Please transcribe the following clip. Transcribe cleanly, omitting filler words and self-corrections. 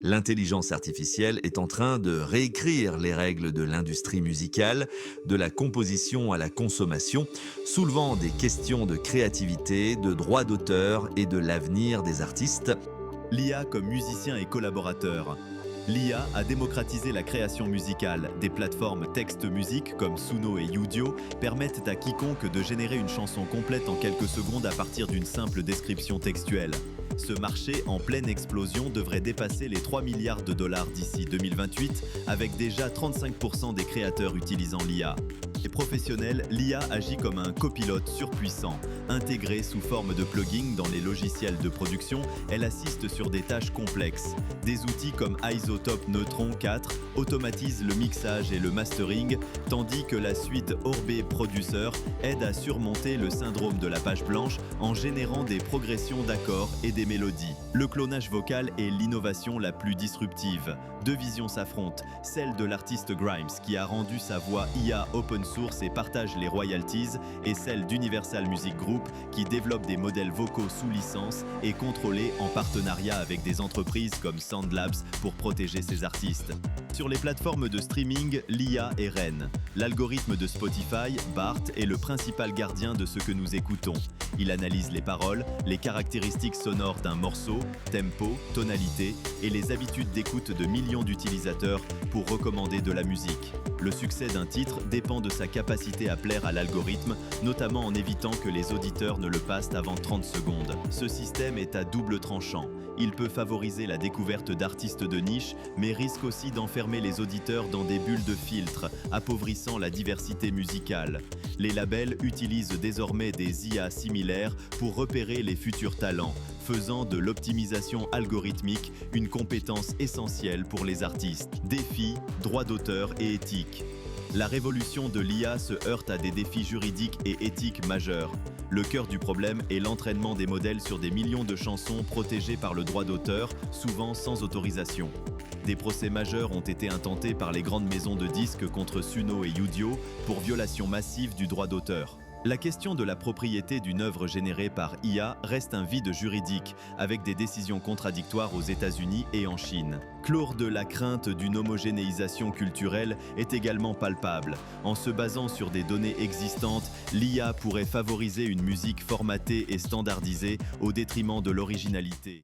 L'intelligence artificielle est en train de réécrire les règles de l'industrie musicale, de la composition à la consommation, soulevant des questions de créativité, de droit d'auteur et de l'avenir des artistes. L'IA comme musicien et collaborateur. L'IA a démocratisé la création musicale. Des plateformes texte-musique comme Suno et Udio permettent à quiconque de générer une chanson complète en quelques secondes à partir d'une simple description textuelle. Ce marché en pleine explosion devrait dépasser les 3 milliards de dollars d'ici 2028, avec déjà 35% des créateurs utilisant l'IA. Les professionnels, l'IA agit comme un copilote surpuissant. Intégrée sous forme de plugin dans les logiciels de production, elle assiste sur des tâches complexes. Des outils comme Isotope Neutron 4 automatisent le mixage et le mastering, tandis que la suite Orbe Producer aide à surmonter le syndrome de la page blanche en générant des progressions d'accords et des mélodies. Le clonage vocal est l'innovation la plus disruptive. Deux visions s'affrontent, celle de l'artiste Grimes qui a rendu sa voix IA open source et partage les royalties, et celle d'Universal Music Group qui développe des modèles vocaux sous licence et contrôlés en partenariat avec des entreprises comme Soundlabs pour protéger ses artistes. Sur les plateformes de streaming, l'IA est reine. L'algorithme de Spotify, BART, est le principal gardien de ce que nous écoutons. Il analyse les paroles, les caractéristiques sonores d'un morceau, tempo, tonalité et les habitudes d'écoute de millions d'utilisateurs pour recommander de la musique. Le succès d'un titre dépend de sa capacité à plaire à l'algorithme, notamment en évitant que les auditeurs ne le passent avant 30 secondes. Ce système est à double tranchant. Il peut favoriser la découverte d'artistes de niche, mais risque aussi d'enfermer les auditeurs dans des bulles de filtre, appauvrissant la diversité musicale. Les labels utilisent désormais des IA similaires pour repérer les futurs talents, faisant de l'optimisation algorithmique une compétence essentielle pour les artistes. Défis, droits d'auteur et éthique. La révolution de l'IA se heurte à des défis juridiques et éthiques majeurs. Le cœur du problème est l'entraînement des modèles sur des millions de chansons protégées par le droit d'auteur, souvent sans autorisation. Des procès majeurs ont été intentés par les grandes maisons de disques contre Suno et Udio pour violation massive du droit d'auteur. La question de la propriété d'une œuvre générée par IA reste un vide juridique, avec des décisions contradictoires aux États-Unis et en Chine. Clore de la crainte d'une homogénéisation culturelle est également palpable. En se basant sur des données existantes, l'IA pourrait favoriser une musique formatée et standardisée au détriment de l'originalité.